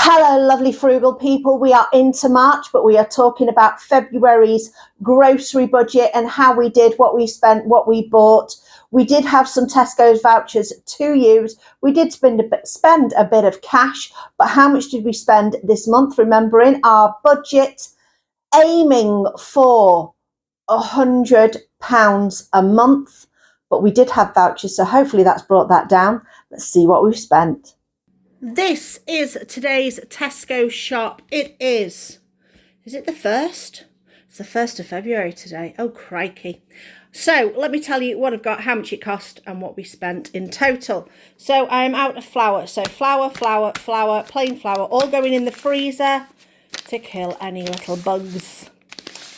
Hello, lovely frugal people. We are into March, but we are talking about February's grocery budget and how we did, what we spent, what we bought. We did have some Tesco's vouchers to use. We did spend a bit of cash, but how much did we spend this month? Remembering our budget, aiming for £100 a month, but we did have vouchers, so hopefully that's brought that down. Let's see what we've spent. This is today's Tesco shop. Is it the 1st? It's the 1st of February today. Oh, crikey. So let me tell you what I've got, how much it cost and what we spent in total. So I'm out of flour. So flour, plain flour, all going in the freezer to kill any little bugs.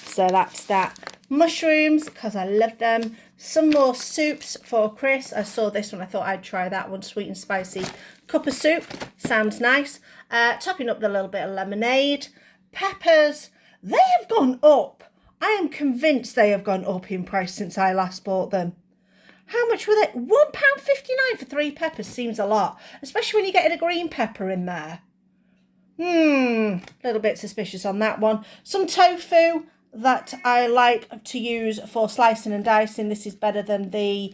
So that's that. Mushrooms, because I love them. Some more soups for Chris. I saw this one. I thought I'd try that one. Sweet and spicy cup of soup. Sounds nice. Topping up with a little bit of lemonade. Peppers. They have gone up. I am convinced they have gone up in price since I last bought them. How much were they? £1.59 for 3 peppers seems a lot. Especially when you're getting a green pepper in there. A little bit suspicious on that one. Some tofu that I like to use for slicing and dicing. This is better than the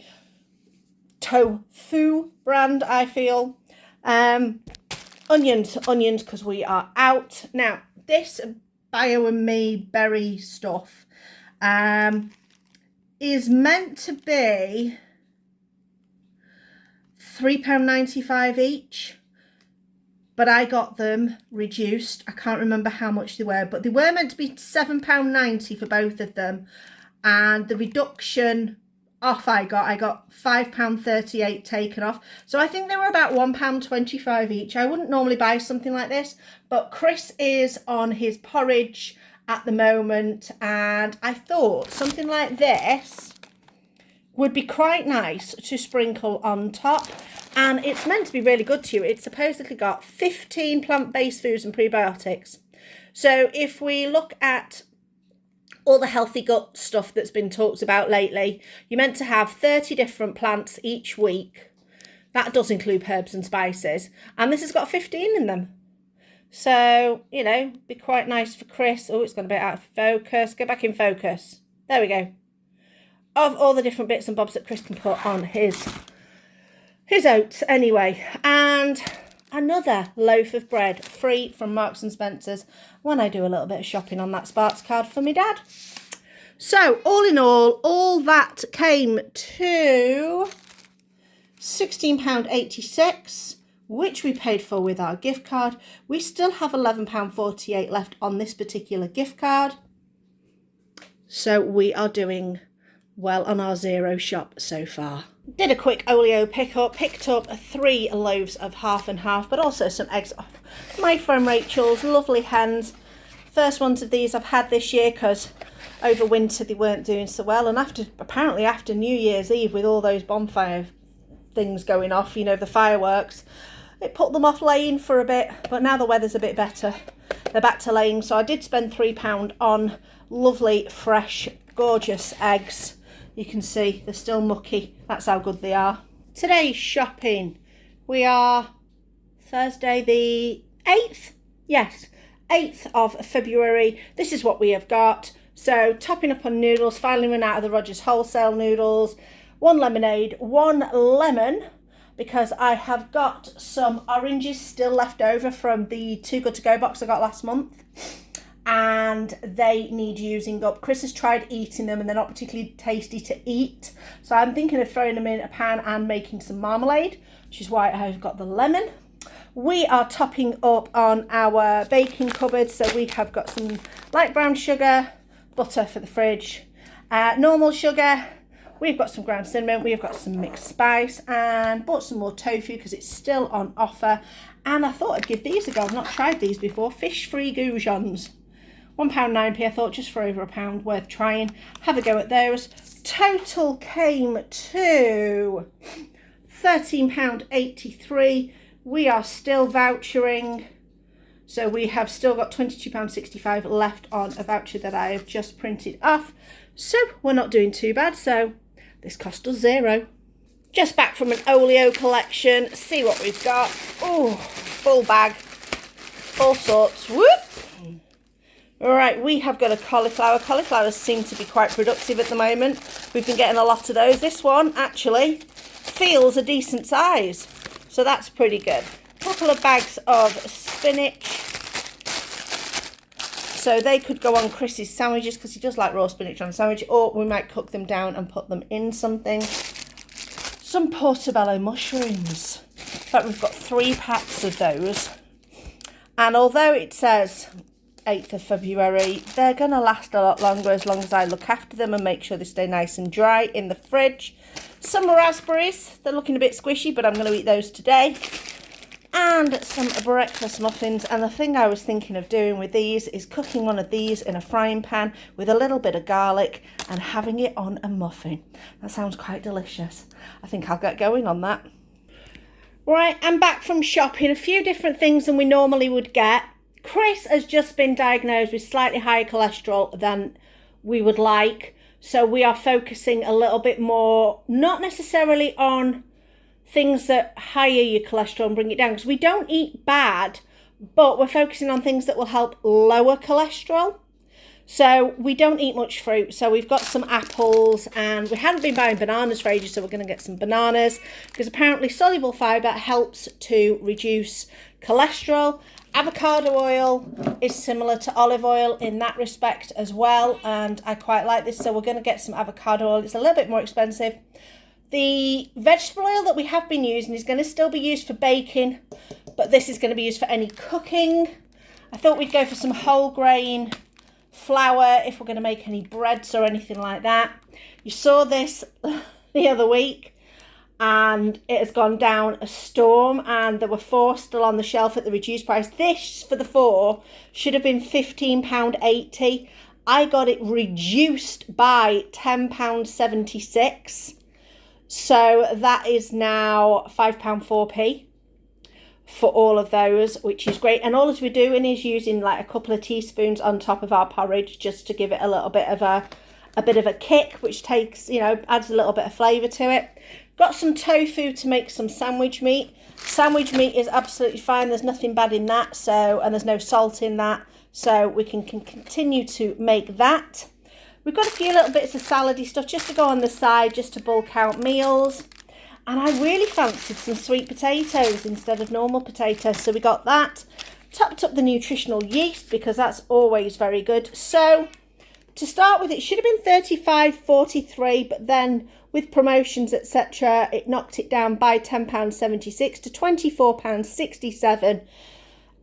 tofu brand, I feel. Onions, because we are out. Now, this Bio and Me berry stuff is meant to be £3.95 each. But I got them reduced. I can't remember how much they were, but they were meant to be £7.90 for both of them. And the reduction off I got £5.38 taken off. So I think they were about £1.25 each. I wouldn't normally buy something like this, but Chris is on his porridge at the moment. And I thought something like this would be quite nice to sprinkle on top. And it's meant to be really good to you. It's supposedly got 15 plant-based foods and prebiotics. So if we look at all the healthy gut stuff that's been talked about lately, you're meant to have 30 different plants each week. That does include herbs and spices. And this has got 15 in them. So, you know, be quite nice for Chris. Oh, it's gone a bit out of focus. Go back in focus. There we go. Of all the different bits and bobs that Chris can put on his oats anyway. And another loaf of bread free from Marks and Spencer's when I do a little bit of shopping on that Sparks card for my dad. So all in all that came to £16.86, which we paid for with our gift card. We still have £11.48 left on this particular gift card. So we are doing well on our zero shop so far. Did a quick OLIO pickup, picked up 3 loaves of half and half, but also some eggs off my friend Rachel's lovely hens. First ones of these I've had this year because over winter they weren't doing so well, and apparently after New Year's Eve with all those bonfire things going off, you know, the fireworks, it put them off laying for a bit, but now the weather's a bit better. They're back to laying, so I did spend £3 on lovely, fresh, gorgeous eggs. You can see they're still mucky. That's how good they are. Today's shopping. We are Thursday the 8th. Yes, 8th of February. This is what we have got. So topping up on noodles. Finally run out of the Rogers wholesale noodles. 1 lemonade, 1 lemon. Because I have got some oranges still left over from the Too Good To Go box I got last month. And they need using up. Chris has tried eating them and they're not particularly tasty to eat. So I'm thinking of throwing them in a pan and making some marmalade, which is why I've got the lemon. We are topping up on our baking cupboard. So we have got some light brown sugar, butter for the fridge, normal sugar. We've got some ground cinnamon. We've got some mixed spice and bought some more tofu because it's still on offer. And I thought I'd give these a go. I've not tried these before. Fish-free goujons. £1.09. I thought just for over £1 worth trying. Have a go at those. Total came to £13.83. We are still vouchering. So we have still got £22.65 left on a voucher that I have just printed off. So we're not doing too bad. So this cost us £0. Just back from an OLIO collection. See what we've got. Oh, full bag. all sorts. Whoop! All right, we have got a cauliflower. Cauliflowers seem to be quite productive at the moment. We've been getting a lot of those. This one actually feels a decent size, so that's pretty good. A couple of bags of spinach. So they could go on Chris's sandwiches because he does like raw spinach on a sandwich, or we might cook them down and put them in something. Some portobello mushrooms. In fact, we've got 3 packs of those. And although it says 8th of February, they're going to last a lot longer as long as I look after them and make sure they stay nice and dry in the fridge. Some raspberries. They're looking a bit squishy, but I'm going to eat those today. And some breakfast muffins. And the thing I was thinking of doing with these is cooking one of these in a frying pan with a little bit of garlic and having it on a muffin. That sounds quite delicious. I think I'll get going on that. Right, I'm back from shopping. A few different things than we normally would get. Chris has just been diagnosed with slightly higher cholesterol than we would like. So we are focusing a little bit more, not necessarily on things that higher your cholesterol and bring it down, because we don't eat bad, but we're focusing on things that will help lower cholesterol. So we don't eat much fruit. So we've got some apples, and we hadn't been buying bananas for ages, so we're going to get some bananas because apparently soluble fibre helps to reduce cholesterol. Avocado oil is similar to olive oil in that respect as well, and I quite like this, so we're going to get some avocado oil. It's a little bit more expensive. The vegetable oil that we have been using is going to still be used for baking, but this is going to be used for any cooking. I thought we'd go for some whole grain flour if we're going to make any breads or anything like that. You saw this the other week, and it has gone down a storm, and there were 4 still on the shelf at the reduced price. This, for the 4, should have been £15.80. I got it reduced by £10.76. So that is now £5.4p for all of those, which is great. And all we're doing is using like a couple of teaspoons on top of our porridge just to give it a little bit of a kick, which takes, adds a little bit of flavour to it. Got some tofu to make some sandwich meat. Sandwich meat is absolutely fine. There's nothing bad in that. And there's no salt in that. So we can continue to make that. We've got a few little bits of salady stuff just to go on the side, just to bulk out meals. And I really fancied some sweet potatoes instead of normal potatoes. So we got that. Topped up the nutritional yeast because that's always very good. So to start with, it should have been £35.43, but then with promotions, etc., it knocked it down by £10.76 to £24.67.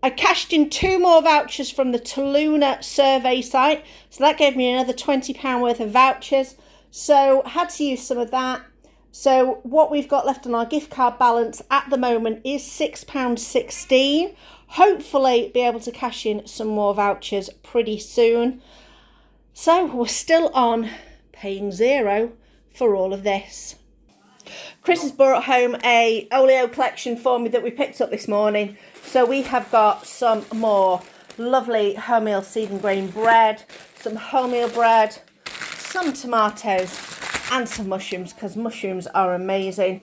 I cashed in 2 more vouchers from the Toluna survey site. So that gave me another £20 worth of vouchers. So had to use some of that. So what we've got left on our gift card balance at the moment is £6.16. Hopefully be able to cash in some more vouchers pretty soon. So we're still on paying 0 for all of this. Chris has brought home a OLIO collection for me that we picked up this morning. So we have got some more lovely wholemeal seed and grain bread, some wholemeal bread, some tomatoes and some mushrooms, because mushrooms are amazing.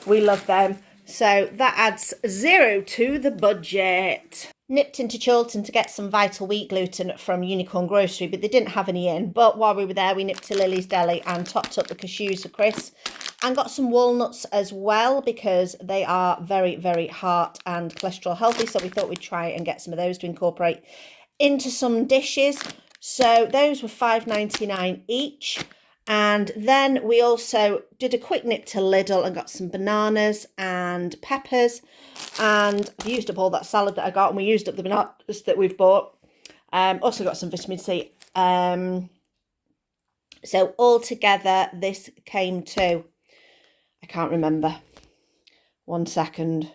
We love them. So that adds 0 to the budget. Nipped into Chilton to get some Vital Wheat gluten from Unicorn Grocery, but they didn't have any in. But while we were there, we nipped to Lily's Deli and topped up the cashews for Chris. And got some walnuts as well, because they are very, very heart and cholesterol healthy. So we thought we'd try and get some of those to incorporate into some dishes. So those were $5.99 each. And then we also did a quick nip to Lidl and got some bananas and peppers. And I used up all that salad that I got, and we used up the bananas that we've bought. Also got some vitamin C. So altogether, this came to, I can't remember. 1 second.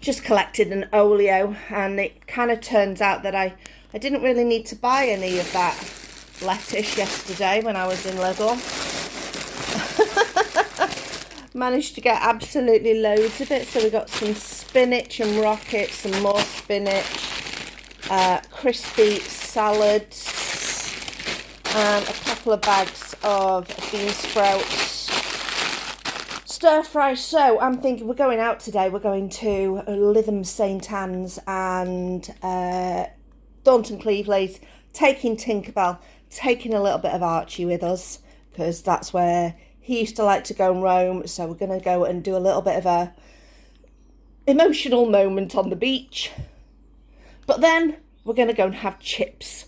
Just collected an OLIO, and it kind of turns out that I didn't really need to buy any of that lettuce yesterday when I was in Lidl. Managed to get absolutely loads of it. So we got some spinach and rockets, some more spinach, crispy salads, and a couple of bags of bean sprouts. stir fry. So I'm thinking we're going out today. We're going to Lytham St Anne's and Thornton Cleveley's, taking Tinkerbell, taking a little bit of Archie with us, because that's where he used to like to go and roam. So we're going to go and do a little bit of a emotional moment on the beach. But then we're going to go and have chips.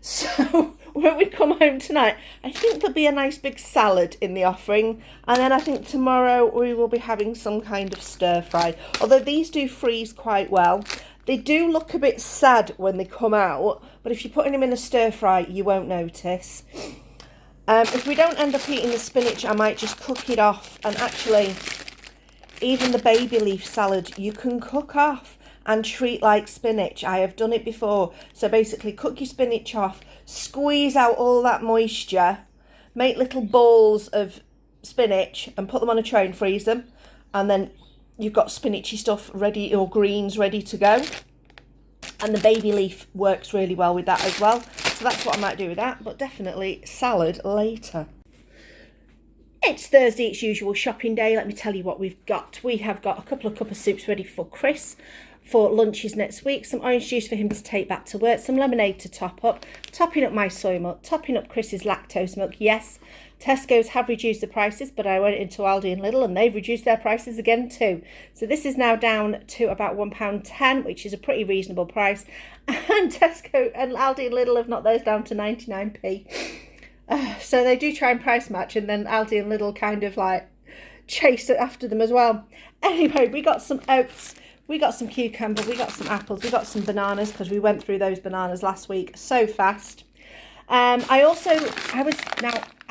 So when we come home tonight, I think there'll be a nice big salad in the offering. And then I think tomorrow we will be having some kind of stir fry. Although these do freeze quite well. They do look a bit sad when they come out, but if you're putting them in a stir fry, you won't notice. If we don't end up eating the spinach, I might just cook it off. And actually, even the baby leaf salad, you can cook off and treat like spinach. I have done it before. So basically, cook your spinach off, squeeze out all that moisture, make little balls of spinach and put them on a tray and freeze them. And then you've got spinachy stuff ready, or greens ready to go. And the baby leaf works really well with that as well. So that's what I might do with that, but definitely salad later. It's Thursday, it's usual shopping day. Let me tell you what we've got. We have got a couple of cup of soups ready for Chris for lunches next week, some orange juice for him to take back to work, some lemonade to top up, topping up my soy milk, topping up Chris's lactose milk. Yes, Tesco's have reduced the prices, but I went into Aldi and Lidl and they've reduced their prices again too. So this is now down to about £1.10, which is a pretty reasonable price. And Tesco and Aldi and Lidl have knocked those down to 99p. So they do try and price match, and then Aldi and Lidl kind of like chase it after them as well. Anyway, we got some oats, we got some cucumber, we got some apples, we got some bananas, because we went through those bananas last week so fast. I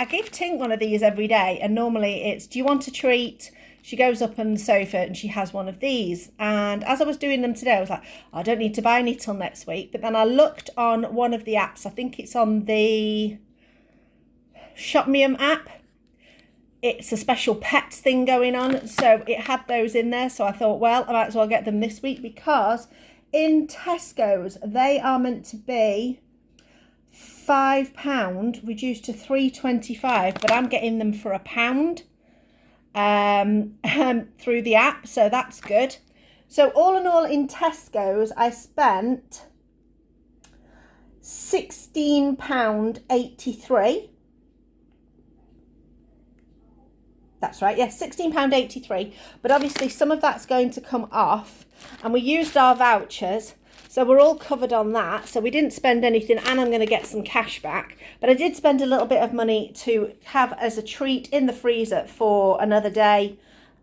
give Tink one of these every day, and normally it's, do you want a treat? She goes up on the sofa and she has one of these. And as I was doing them today, I was like, I don't need to buy any till next week. But then I looked on one of the apps. I think it's on the Shopmium app. It's a special pets thing going on. So it had those in there. So I thought, well, I might as well get them this week, because in Tesco's, they are meant to be £5 reduced to £3.25, but I'm getting them for £1 through the app, so that's good. So all in all, in Tesco's, I spent £16.83. That's right, yes, £16.83. But obviously some of that's going to come off, and we used our vouchers, so we're all covered on that. So we didn't spend anything, and I'm going to get some cash back. But I did spend a little bit of money to have as a treat in the freezer for another day,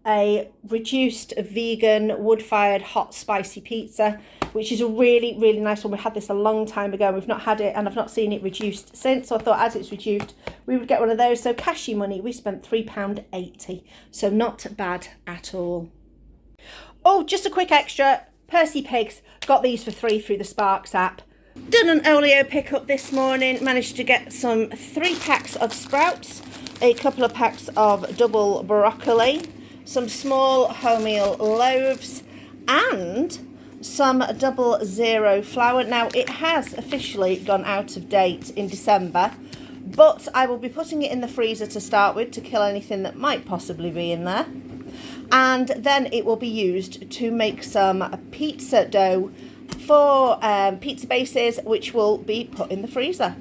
a reduced vegan wood-fired hot spicy pizza, which is a really, really nice one. We had this a long time ago. We've not had it, and I've not seen it reduced since. So I thought, as it's reduced, we would get one of those. So cashy money, we spent £3.80. So not bad at all. Oh, just a quick extra. Percy Pigs got these for £3 through the Sparks app. Done an OLIO pickup this morning. Managed to get some 3 packs of sprouts, a couple of packs of double broccoli, some small wholemeal loaves, and some 00 flour. Now, it has officially gone out of date in December, but I will be putting it in the freezer to start with to kill anything that might possibly be in there. And then it will be used to make some pizza dough for pizza bases, which will be put in the freezer.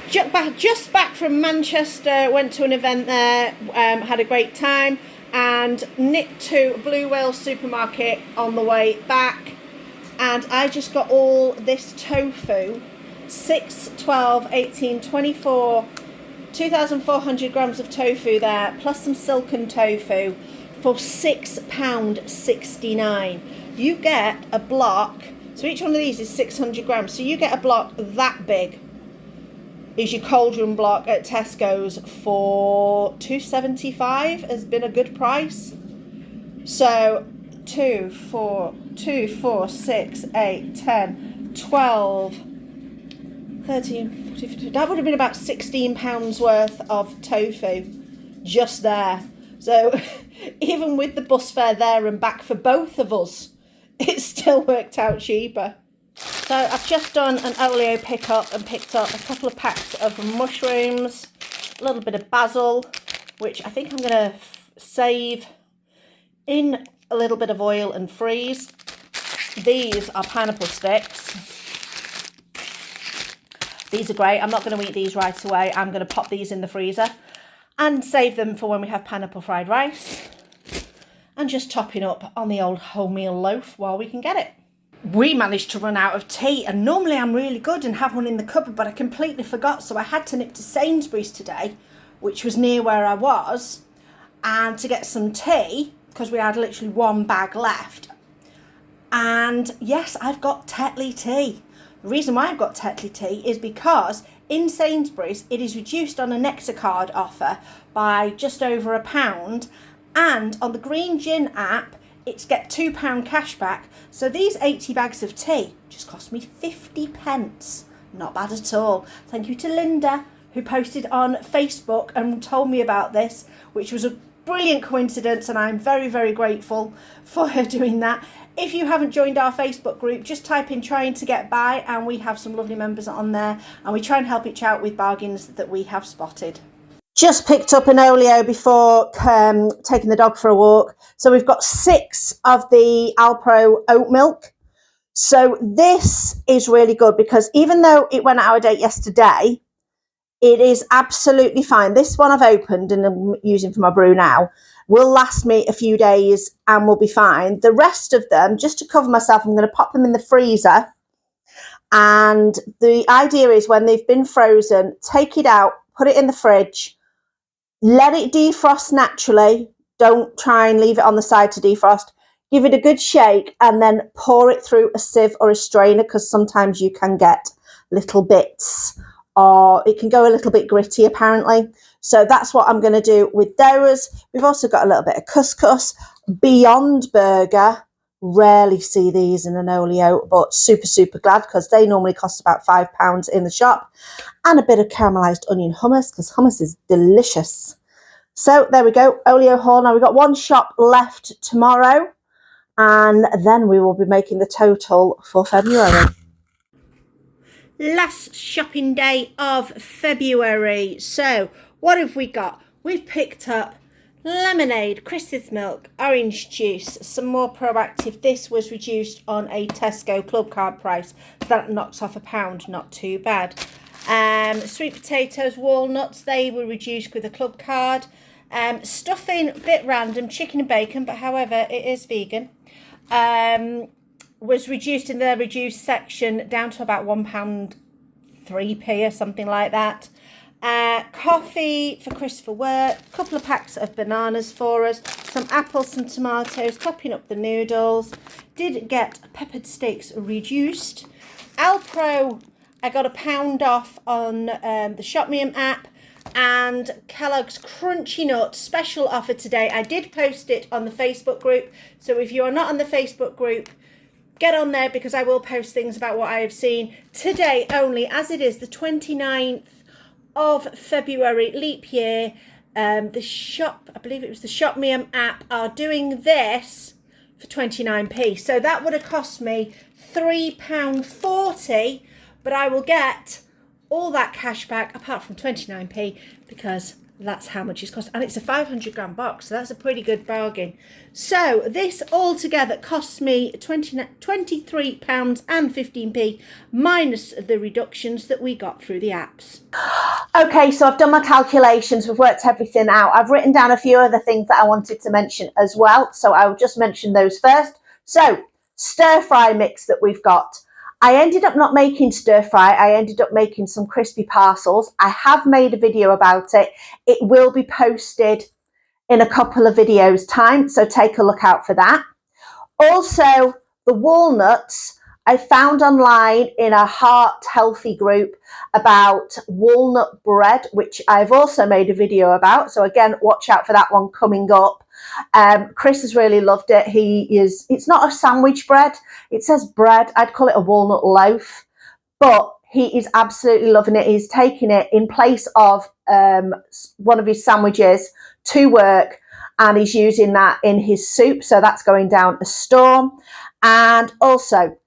Just back from Manchester, went to an event there, had a great time, and nipped to Blue Whale supermarket on the way back. And I just got all this tofu, 6, 12, 18, 24, 2,400 grams of tofu there, plus some silken tofu, for £6.69. You get a block, so each one of these is 600 grams, so you get a block that big is your cauldron block at Tesco's for £2.75. Has been a good price. So 2, 4, 6, 8, 10, 12, 13, 14, 15. That would have been about £16 worth of tofu just there. So even with the bus fare there and back for both of us, it still worked out cheaper. So I've just done an OLIO pickup and picked up a couple of packs of mushrooms, a little bit of basil, which I think I'm going to save in a little bit of oil and freeze. These are pineapple sticks. These are great. I'm not going to eat these right away. I'm going to pop these in the freezer and save them for when we have pineapple fried rice. And just topping up on the old wholemeal loaf while we can get it. We managed to run out of tea, and normally I'm really good and have one in the cupboard, but I completely forgot, so I had to nip to Sainsbury's today, which was near where I was, and to get some tea, because we had literally one bag left. And yes, I've got Tetley tea. The reason why I've got Tetley tea is because in Sainsbury's it is reduced on a Nectar card offer by just over £1, and on the Green Gin app it's get £2 cash back. So these 80 bags of tea just cost me 50p. Not bad at all. Thank you to Linda, who posted on Facebook and told me about this, which was a brilliant coincidence, and I'm very, very grateful for her doing that. If you haven't joined our Facebook group, just type in Trying to Get By, and we have some lovely members on there, and we try and help each out with bargains that we have spotted. Just picked up an Olio before taking the dog for a walk. So we've got 6 of the Alpro oat milk. So this is really good because even though it went out of date yesterday, it is absolutely fine. This one I've opened and I'm using for my brew now will last me a few days and will be fine. The rest of them, just to cover myself, I'm going to pop them in the freezer. And the idea is when they've been frozen, take it out, put it in the fridge, let it defrost naturally. Don't try and leave it on the side to defrost. Give it a good shake and then pour it through a sieve or a strainer, because sometimes you can get little bits, or it can go a little bit gritty apparently. So that's what I'm going to do with those. We've also got a little bit of couscous. Beyond Burger, rarely see these in an Olio, but super glad because they normally cost about £5 in the shop. And a bit of caramelised onion hummus, because hummus is delicious. So there we go, Olio haul. Now we've got one shop left tomorrow, and then we will be making the total for February. Last shopping day of February. So what have we got? We've picked up lemonade, Chris's milk, orange juice, some more Proactive. This was reduced on a Tesco club card price, so that knocks off £1, not too bad. Sweet potatoes, walnuts, they were reduced with a club card. Stuffing, a bit random, chicken and bacon, but however it is vegan, was reduced in the reduced section down to about £1.03 or something like that. Coffee for Chris for work, a couple of packs of bananas for us, some apples, some tomatoes, topping up the noodles. Did get peppered steaks reduced. Alpro, I got £1 off on the Shop Me app. And Kellogg's Crunchy Nut special offer today. I did post it on the Facebook group, so if you are not on the Facebook group, get on there, because I will post things about what I have seen today only, as it is the 29th of February, leap year. The shop, I believe it was the Shop Me app, are doing this for 29p. So that would have cost me £3.40, but I will get all that cash back apart from 29p, because that's how much it's cost, and it's a 500g box, so that's a pretty good bargain. So this altogether costs me £23.15 minus the reductions that we got through the apps. Okay, so I've done my calculations, we've worked everything out. I've written down a few other things that I wanted to mention as well, so I will just mention those first. So stir fry mix that we've got, I ended up not making stir fry. I ended up making some crispy parcels. I have made a video about it. It will be posted in a couple of videos time, so take a look out for that. Also, the walnuts, I found online in a heart healthy group about walnut bread, which I've also made a video about. So again, watch out for that one coming up. Chris has really loved it. It's not a sandwich bread. It says bread. I'd call it a walnut loaf, but he is absolutely loving it. He's taking it in place of one of his sandwiches to work, and he's using that in his soup. So that's going down a storm. And also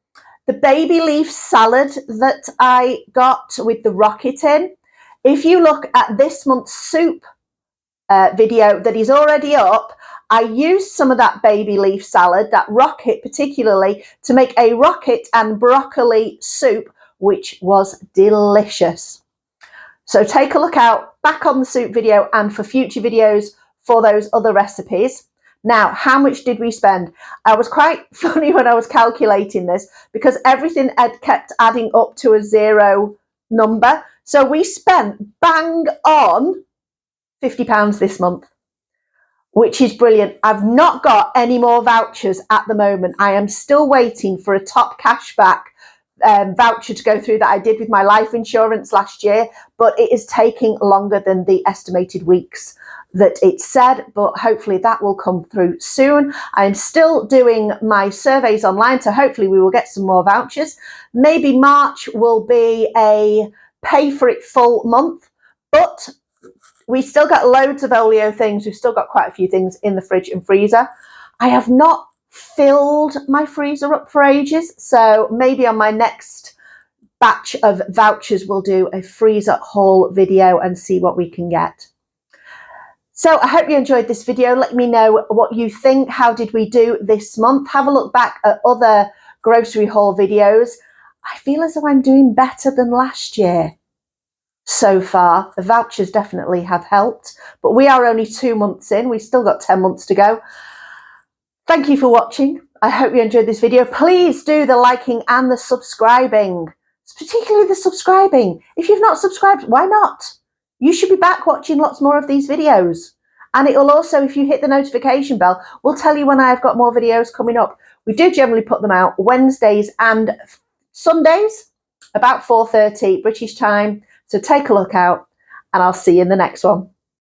the baby leaf salad that I got with the rocket in. If you look at this month's soup video that is already up. I used some of that baby leaf salad, that rocket particularly, to make a rocket and broccoli soup, which was delicious. So take a look out back on the soup video and for future videos for those other recipes. Now, how much did we spend? I was quite funny when I was calculating this because everything had kept adding up to a zero number. So we spent bang on £50 this month, which is brilliant. I've not got any more vouchers at the moment. I am still waiting for a top cashback voucher to go through that I did with my life insurance last year, but it is taking longer than the estimated weeks that it said, but hopefully that will come through soon. I'm still doing my surveys online, so hopefully we will get some more vouchers. Maybe March will be a pay for it full month, but we still got loads of OLIO things. We've still got quite a few things in the fridge and freezer. I have not filled my freezer up for ages, so maybe on my next batch of vouchers we'll do a freezer haul video and see what we can get. So I hope you enjoyed this video. Let me know what you think. How did we do this month? Have a look back at other grocery haul videos. I feel as though I'm doing better than last year. So far, the vouchers definitely have helped, but we are only 2 months in. We've still got 10 months to go. Thank you for watching. I hope you enjoyed this video. Please do the liking and the subscribing, particularly the subscribing. If you've not subscribed, why not? You should be back watching lots more of these videos. And it will also, if you hit the notification bell, will tell you when I've got more videos coming up. We do generally put them out Wednesdays and Sundays, about 4:30 British time. So take a look out and I'll see you in the next one.